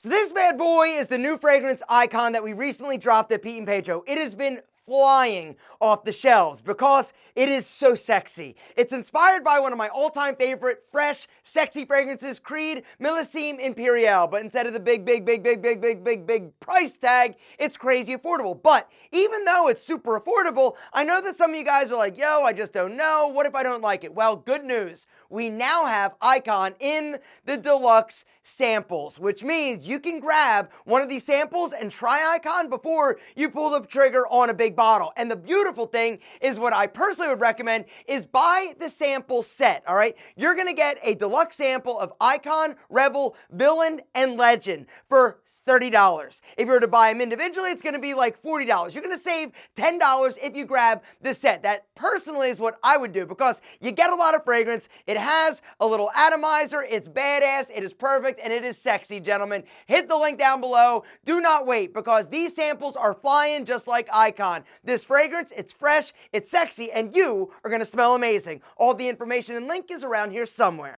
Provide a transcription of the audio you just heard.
So this bad boy is the new fragrance Icon that we recently dropped at Pete and Pedro. It has been flying off the shelves because it is so sexy. It's inspired by one of my all-time favorite fresh, sexy fragrances, Creed Millésime Impérial. But instead of the big price tag, it's crazy affordable. But even though it's super affordable, I know that some of you guys are like, yo, I just don't know. What if I don't like it? Well, good news. We now have Icon in the Deluxe Samples, which means you can grab one of these samples and try Icon before you pull the trigger on a big bottle. And the beautiful thing is, what I personally would recommend is buy the sample set, all right? You're gonna get a deluxe sample of Icon, Rebel, Villain, and Legend for $30. If you were to buy them individually, it's gonna be like $40. You're gonna save $10 if you grab the set. That personally is what I would do, because you get a lot of fragrance, it has a little atomizer, it's badass, it is perfect, and it is sexy, gentlemen. Hit the link down below. Do not wait, because these samples are flying just like Icon. This fragrance, it's fresh, it's sexy, and you are gonna smell amazing. All the information and link is around here somewhere.